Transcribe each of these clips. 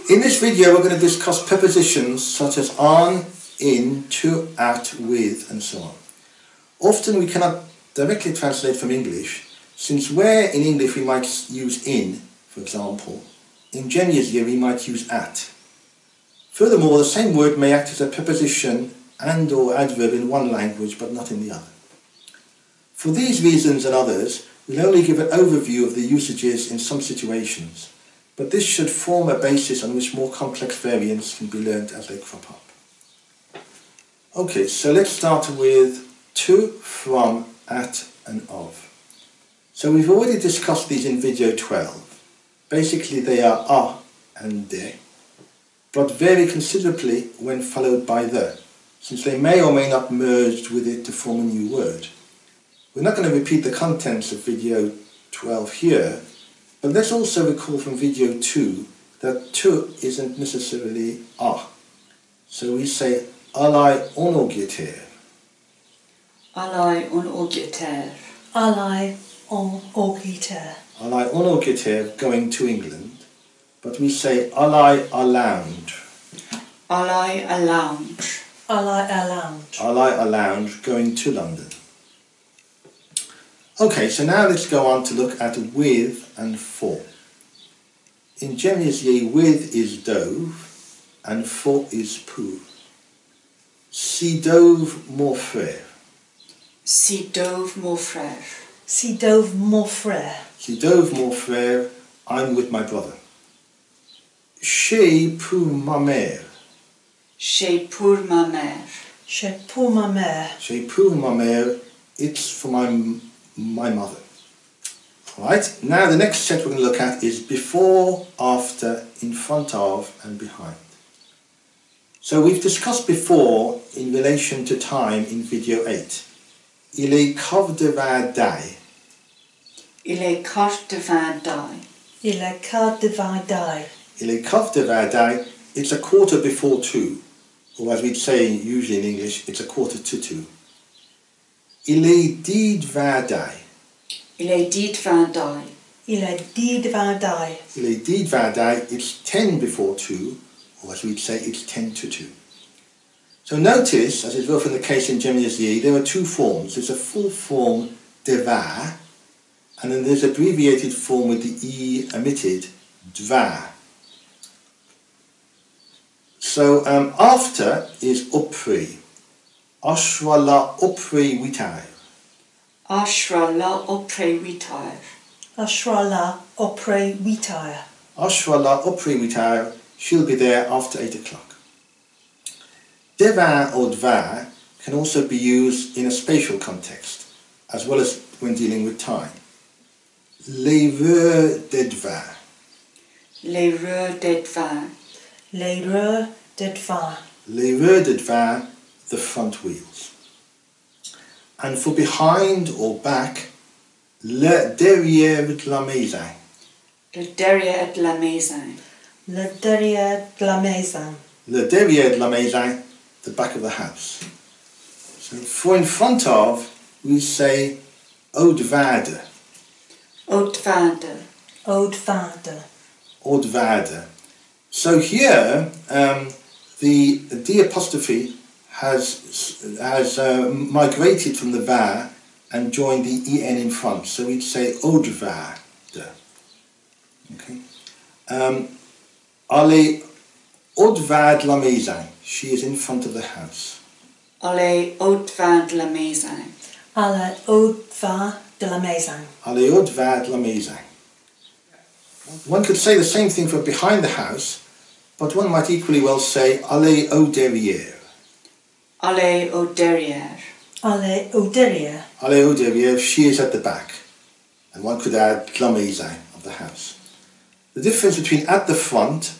In this video we're going to discuss prepositions such as on, in, to, at, with and so on. Often we cannot directly translate from English, since where in English we might use in, for example, in Guernsey here we might use at. Furthermore, the same word may act as a preposition and or adverb in one language but not in the other. For these reasons and others, we'll only give an overview of the usages in some situations, but this should form a basis on which more complex variants can be learnt as they crop up. Okay, so let's start with to, from, at and of. So we've already discussed these in video 12. Basically they are a and de, but vary considerably when followed by the, since they may or may not merge with it to form a new word. We're not going to repeat the contents of video 12 here, but let's also recall from video 2 that to isn't necessarily a. So we say alay onogiter. Alay onogiter. Alay onogiter. Alay onogiter, going to England, but we say alay a lounge. Alay a lounge. Alay a lounge. Alay a lounge, going to London. Okay, so now let's go on to look at with and for. In Guernsey, with is dove and for is pour. Si dove mon frère. Si dove mon frère. Si dove mon frère. Si dove mon frère, I'm with my brother. Chez pour ma mère. Chez pour ma mère. Chez pour ma mère. Chez pour ma mère, it's for my mother. Alright, now the next set we're going to look at is before, after, in front of and behind. So we've discussed before in relation to time in video 8. Il est quart de vingt day. Il est quart de vingt day. Il est quart de vingt day. Il est quart de vingt day. It's a quarter before 2, or as we'd say usually in English, it's a quarter to 2. Il est dix vingt day. Il est dix vingt day. Il est dix vingt day. Il est dix vingt day. It's 10 before 2, or as we'd say, it's 10 to 2. So notice, as is often the case in Guernsey, there are two forms. There's a full form, deva, and then there's abbreviated form with the e omitted, dva. So after is après. Ashra la après witar. Ashra la après witar. Ashra la après witar. Ashra la après witar. She'll be there after 8 o'clock. Devin or dva can also be used in a spatial context, as well as when dealing with time. L'heure de dva. L'heure de dva. L'heure de dva. L'heure de dva, the front wheels. And for behind or back, le derrière de la maison. Le derrière de la maison. Le derrière de la maison. Le derrière de la maison, the back of the house. So for in front of, we say au devant. Au devant. Au devant. Au devant. So here, the D apostrophe has migrated from the va and joined the en in front. So we'd say au devant. Okay. Elle est au devant de la maison. She is in front of the house. Elle est au devant de la maison. Elle est au devant de la maison. Elle est au devant de la maison. One could say the same thing for behind the house, but one might equally well say elle est au derrière. Elle est au derrière. Elle est au derrière. Elle est au derrière. She is at the back. And one could add la maison of the house. The difference between at the front,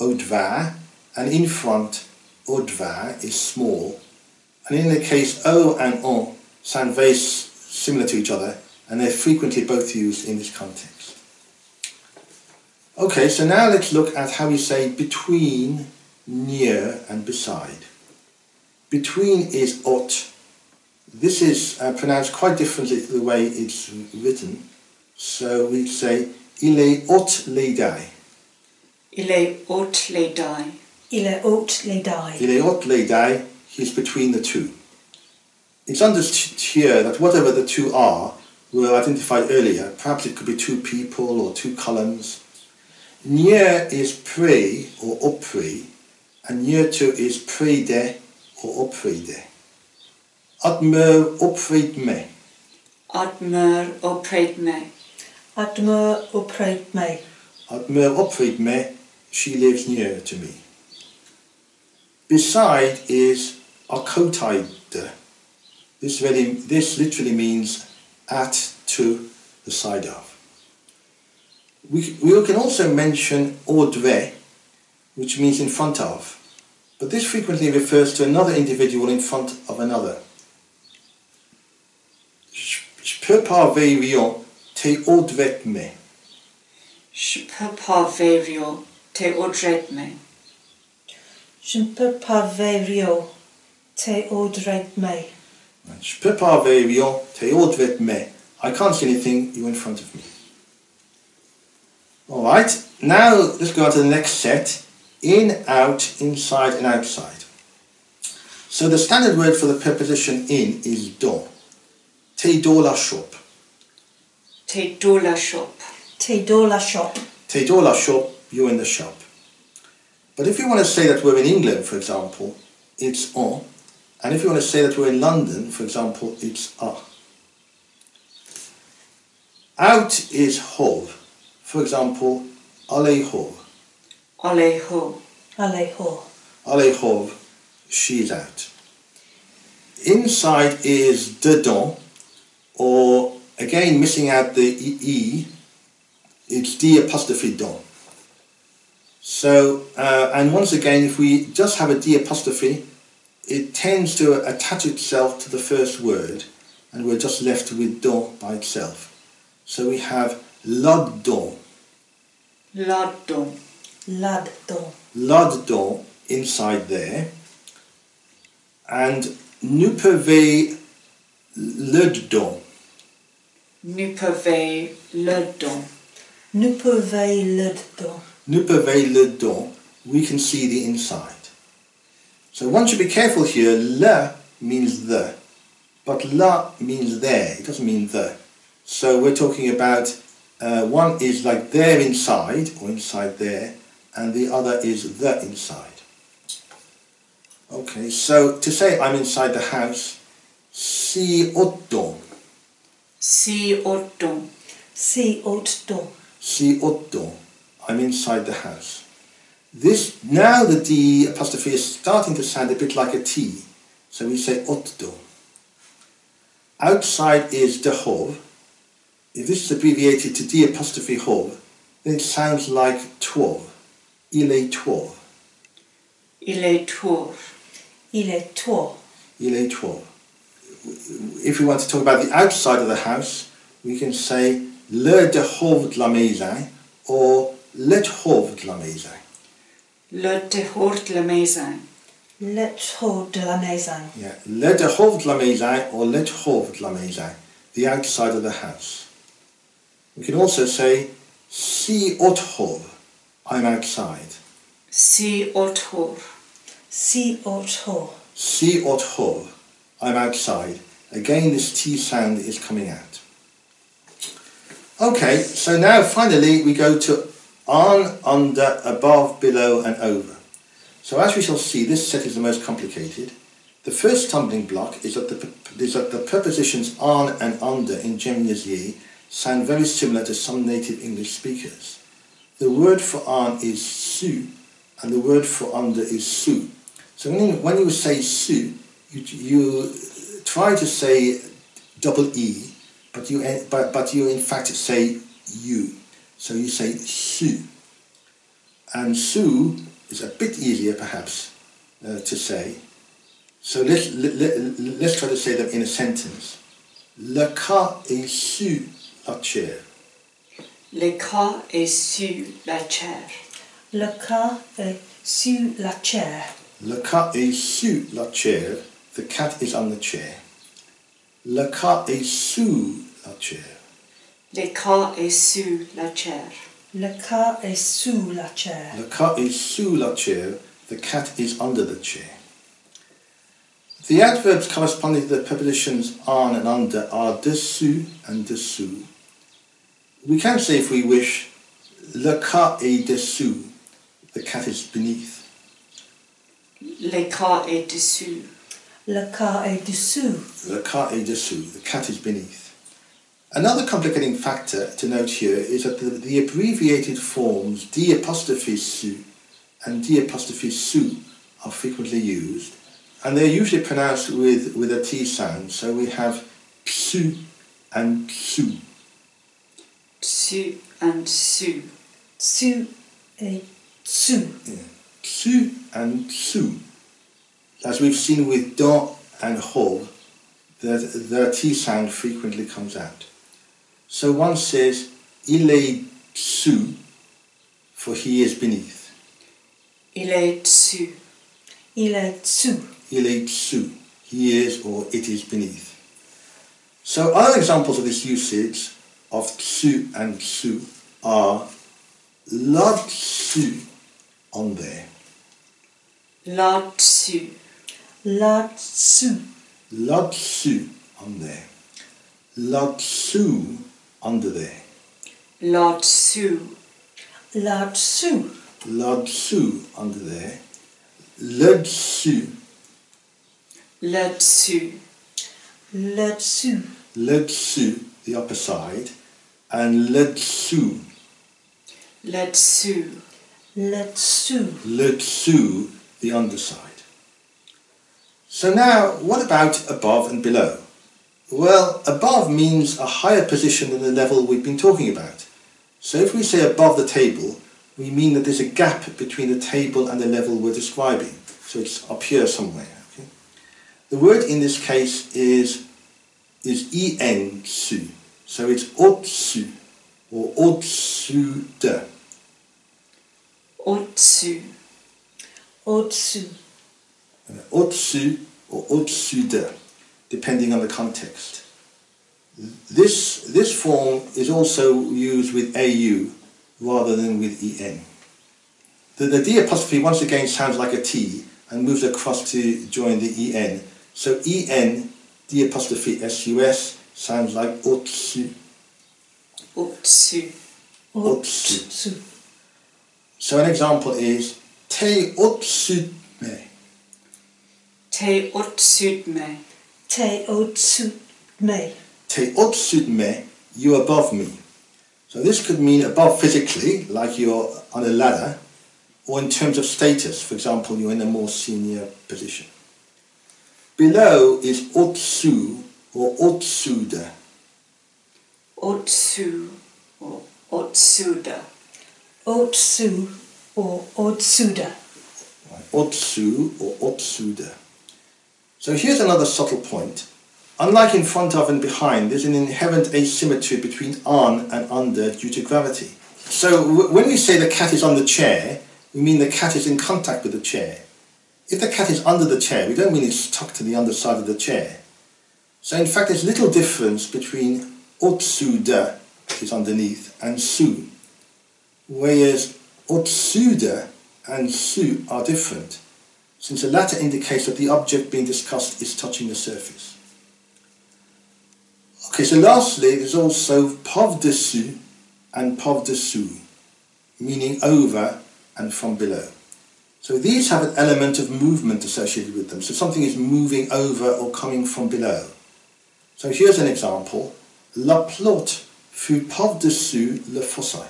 au devant, and in front, au devant, is small. And in the case au and on sound very similar to each other, and they're frequently both used in this context. Okay, so now let's look at how we say between, near, and beside. Between is ot. This is pronounced quite differently to the way it's written. So we'd say il est ot les day. Il est haute les dai. Il est haute les dai. Il est haute les dai. He's between the two. It's understood here that whatever the two are were identified earlier. Perhaps it could be two people or two columns. Near is près or auprès, and near to is près de or auprès de. Admeur auprès de me. Admeur auprès de me. Admeur auprès de me. Admeur auprès de me. She lives near to me. Beside is à côté de. This literally means at, to, the side of. We can also mention audre, which means in front of, but this frequently refers to another individual in front of another. Je peux pas vérifier te audre me. Je peux pas vérifier te audre me. Je ne peux pas vérifier te audre me. Je peux pas vérifier te audre me. I can't see anything, you're in front of me. Alright, now let's go on to the next set. In, out, inside and outside. So the standard word for the preposition in is dans. T'es dans la shop. T'es dans la shop. T'es dans la shop. T'es dans la shop, you're in the shop. But if you want to say that we're in England, for example, it's en. And if you want to say that we're in London, for example, it's à. Out is hove. For example, allez hove. Allez ho. Allez ho. Allez hove, she's out. Inside is dedans, or again missing out the e, it's d apostrophe don. So, and once again, if we just have a d apostrophe, it tends to attach itself to the first word, and we're just left with don by itself. So we have là-dedans. Là-dedans. Là-dedans. Là-dedans, inside there. And nous pouvez le-dedans. Nous pouvons le-dedans. Nous pouvons le-dedans. Nous pouvez le-dedans. We can see the inside. So one should be careful here. Le means the, but la means there. It doesn't mean the. So we're talking about one is like there inside, or inside there, and the other is the inside. Okay, so to say I'm inside the house, si au-dedans. Si au-dedans. Si au-dedans. Si au-dedans. I'm inside the house. This, now the D apostrophe is starting to sound a bit like a T, so we say au-dedans. Outside is dehors. If this is abbreviated to D apostrophe hove, then it sounds like 12. Il est 12. Il est tour. Il est toi. Il est 12. If we want to talk about the outside of the house, we can say le dehors de la maison or le dehors de la maison. Le dehors de la maison. Le dehors de la maison. Yeah, le dehors de la maison or le dehors de la maison, the outside of the house. We can also say si au-dehors, I'm outside. Si au-dehors. Si au-dehors. Si au-dehors, I'm outside. Again, this T sound is coming out. Okay, so now finally we go to on, under, above, below and over. So as we shall see, this set is the most complicated. The first stumbling block is that the prepositions on and under in Guernsey sound very similar to some native English speakers. The word for on is su, and the word for under is su. So when you say su, you try to say double E, but you in fact say U. So you say su. And su is a bit easier perhaps to say. So let's try to say them in a sentence. Le cas est sur la chair. Le cas est sur la chair. Le cas est sur la chair. Le cat est sur la chair. The cat is on the chair. Le cat est sous la chair. Le cas est sur la chair. Le cat est sous la chair. Le cat is sous la chair. The cat is under the chair. The adverbs corresponding to the prepositions on and under are dessous and dessous. We can say, if we wish, le cat est dessous. The cat is beneath. Le cat est dessous. Le cat est dessous. Le cat est dessous. The cat is beneath. Another complicating factor to note here is that the abbreviated forms d' su and d' su are frequently used, and they're usually pronounced with a T sound. So we have psu and psu. Psu and su. Sous et sous. Yeah. Psu and psu. As we've seen with don and ho, the T sound frequently comes out. So one says, il est dessous, for he is beneath. Il est dessous. Il est dessous. Il est dessous, he is or it is beneath. So other examples of this usage of dessous and dessous are là-dessous, on there. Là-dessous. Là-dessous. Là-dessous, on there. Là-dessous, under there. Là-dessous. Là-dessous. Là-dessous, under there. Le-dessous. Là-dessous. Là-dessous. Le-dessous, the upper side. And le-dessous. Là-dessous. Là-dessous. Le-dessous, the underside. So now, what about above and below? Well, above means a higher position than the level we've been talking about. So if we say above the table, we mean that there's a gap between the table and the level we're describing. So it's up here somewhere. Okay? The word in this case is en su. So it's au-dessus or au-dessous de. Au-dessus. Au-dessus. Au-dessus or au-dessous de, depending on the context. This form is also used with au rather than with en. The d apostrophe once again sounds like a T and moves across to join the en. So en, d apostrophe sus, sounds like au-dessus. Au-dessus. Au-dessus. So an example is t'es au-dessus de me. T'es au-dessus de me. T'es au-dessus de me. T'es au-dessus de me, you're above me. So this could mean above physically, like you're on a ladder, or in terms of status, for example, you're in a more senior position. Below is au-dessous or au-dessous de. Au-dessous or au-dessous de. Au-dessous or au-dessous de. Au-dessous or au-dessous de. So here's another subtle point. Unlike in front of and behind, there's an inherent asymmetry between on and under due to gravity. So when we say the cat is on the chair, we mean the cat is in contact with the chair. If the cat is under the chair, we don't mean it's stuck to the underside of the chair. So in fact, there's little difference between au-dessous de, which is underneath, and sous. Whereas au-dessous de and sous are different, since the latter indicates that the object being discussed is touching the surface. Okay, so lastly, there's also par-dessus and par-dessous, meaning over and from below. So these have an element of movement associated with them. So something is moving over or coming from below. So here's an example. La plotte fut par-dessus le fossé.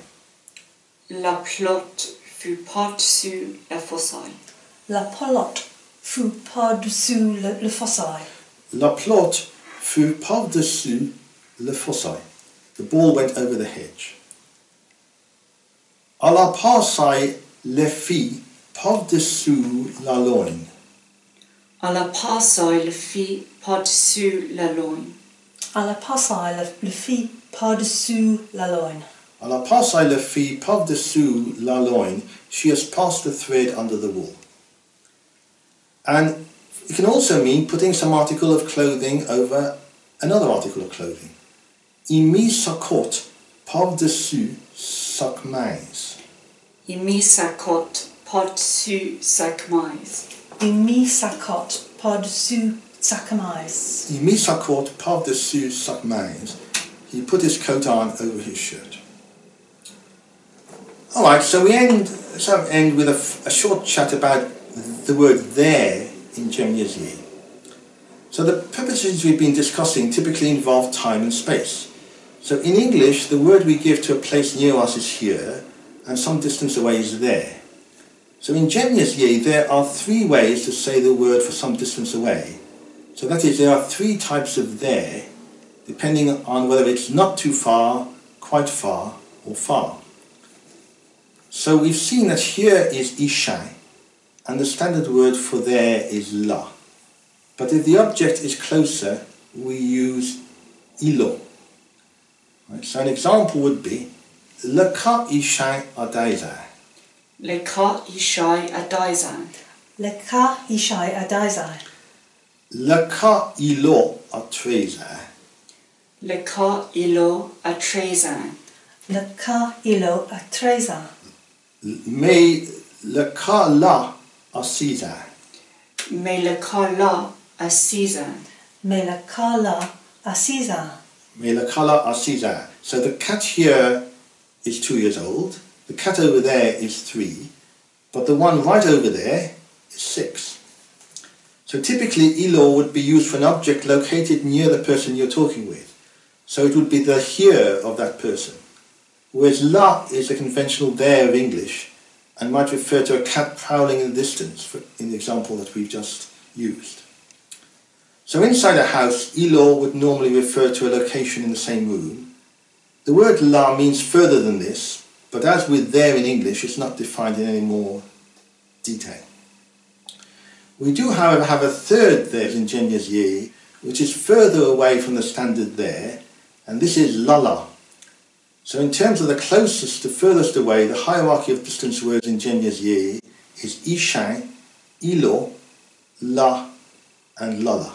La plotte fut par-dessus la fossaille. La pelote fut par-dessous le fossé. La plotte fut par-dessus le fossé. The ball went over the hedge. À la passaille les filles par-dessous la loin. À la passaille le fit par-dessus la loin. À la passaille le fit par-dessous la loin. À la passaille les filles par-dessous la loin. She has passed the thread under the wool. And it can also mean putting some article of clothing over another article of clothing. Il mit sa cotte par-dessus sakmais. I misakot pod su sakmais. I mi sakot pod su sakamais. I misakot pav de su sakmais. He put his coat on over his shirt. Alright, so we end with a short chat about the word there in Gemini's Ye. So the prepositions we've been discussing typically involve time and space. So in English, the word we give to a place near us is here, and some distance away is there. So in Gemini's Ye, there are three ways to say the word for some distance away. So that is, there are three types of there, depending on whether it's not too far, quite far, or far. So we've seen that here is ishai, and the standard word for there is la. But if the object is closer, we use ilo. Right, so an example would be leka ishai adaizai. Leka ishai adaizan. Leka ishai adaizai. Leka ilo atrezai. Leka ilo atrezan. Leka ilo atreza. Me leka la asizai. Me leka la asizan. Me leka la asiza. Me leka la asizai. So the cat here is 2 years old. The cat over there is 3. But the one right over there is 6. So typically ilo would be used for an object located near the person you're talking with. So it would be the here of that person. Whereas la is the conventional there of English and might refer to a cat prowling in the distance, in the example that we've just used. So inside a house, ilo would normally refer to a location in the same room. The word la means further than this, but as with there in English, it's not defined in any more detail. We do, however, have a third there in Gemini's Ye, which is further away from the standard there, and this is lala. So in terms of the closest to furthest away, the hierarchy of distance words in Gemini's Ye is ishai, ilo, la, and lala.